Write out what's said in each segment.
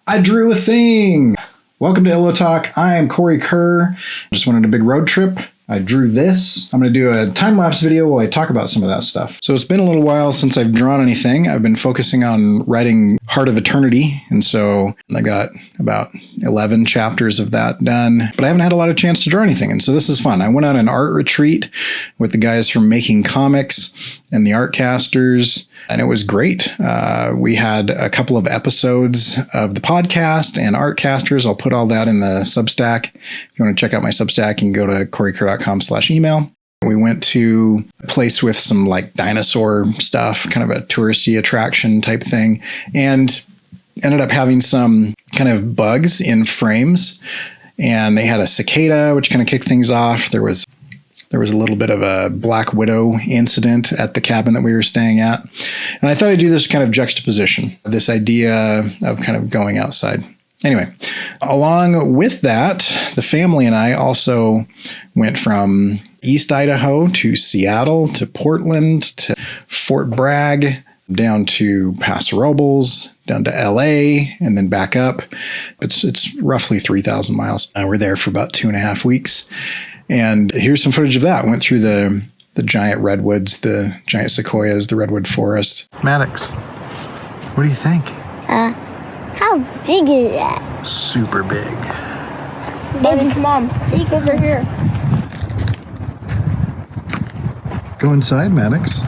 I drew a thing. Welcome to Illo Talk. I am Cory Kerr. Just went on a big road trip. I drew this. I'm going to do a time-lapse video while I talk about some of that stuff. So it's been a little while since I've drawn anything. I've been focusing on writing Heart of Eternity, and so I got about 11 chapters of that done, but I haven't had a lot of chance to draw anything, and so this is fun. I went on an art retreat with the guys from Making Comics and the Artcasters, and it was great. We had a couple of episodes of the podcast and Artcasters. I'll put all that in the Substack. If you want to check out my Substack, you can go to corykerr.com/email. We went to a place with some like dinosaur stuff, kind of a touristy attraction type thing, and ended up having some kind of bugs in frames. And they had a cicada, which kind of kicked things off. There was a little bit of a black widow incident at the cabin that we were staying at. And I thought I'd do this kind of juxtaposition, this idea of kind of going outside. Anyway, along with that, the family and I also went from East Idaho to Seattle to Portland to Fort Bragg, down to Paso Robles, down to LA, and then back up. It's roughly 3,000 miles. We're there for about 2.5 weeks. And here's some footage of that. Went through the giant redwoods, the giant sequoias, the redwood forest. Maddox, what do you think? How big is that? Super big. Baby, come on. Peek over here. Go inside, Maddox.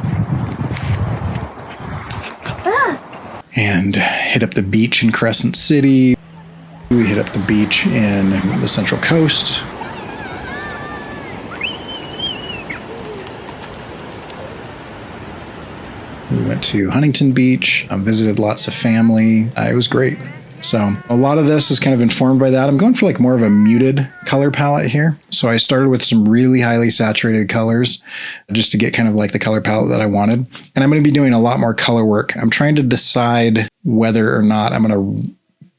And hit up the beach in Crescent City. We hit up the beach in the Central Coast. We went to Huntington Beach, visited lots of family. It was great. So a lot of this is kind of informed by that. I'm going for like more of a muted color palette here. So I started with some really highly saturated colors just to get kind of like the color palette that I wanted. And I'm going to be doing a lot more color work. I'm trying to decide whether or not I'm going to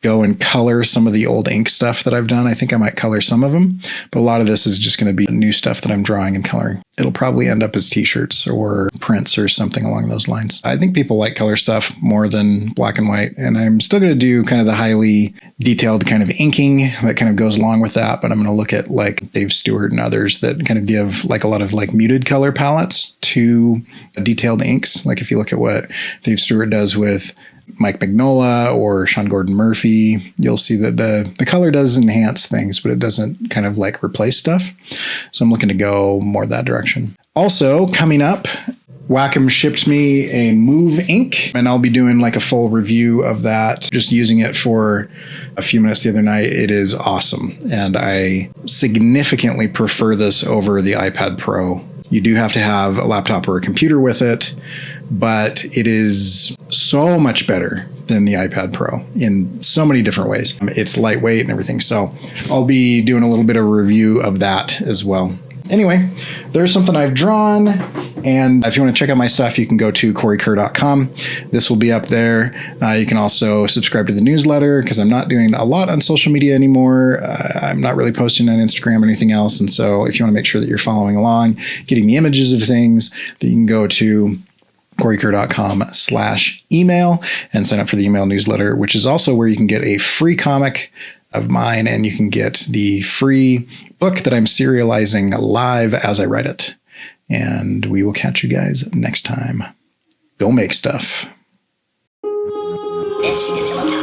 go and color some of the old ink stuff that I've done. I think I might color some of them, but a lot of this is just going to be new stuff that I'm drawing and coloring. It'll probably end up as t-shirts or prints or something along those lines. I think people like color stuff more than black and white, and I'm still going to do kind of the highly detailed kind of inking that kind of goes along with that, but I'm going to look at like Dave Stewart and others that kind of give like a lot of like muted color palettes to detailed inks. Like if you look at what Dave Stewart does with Mike Mignola or Sean Gordon Murphy, you'll see that the color does enhance things, but it doesn't kind of like replace stuff. So I'm looking to go more that direction. Also coming up, Wacom shipped me a Move ink, and I'll be doing like a full review of that, just using it for a few minutes the other night. It is awesome, and I significantly prefer this over the iPad Pro. You do have to have a laptop or a computer with it, but it is so much better than the iPad Pro in so many different ways. It's lightweight and everything. So I'll be doing a little bit of a review of that as well. Anyway, there's something I've drawn. And if you want to check out my stuff, you can go to corykerr.com. This will be up there. You can also subscribe to the newsletter because I'm not doing a lot on social media anymore. I'm not really posting on Instagram or anything else. And so if you want to make sure that you're following along, getting the images of things, that you can go to corykerr.com/email and sign up for the email newsletter, which is also where you can get a free comic of mine, and you can get the free book that I'm serializing live as I write it. And we will catch you guys next time. Go make stuff. This is Illo Talk.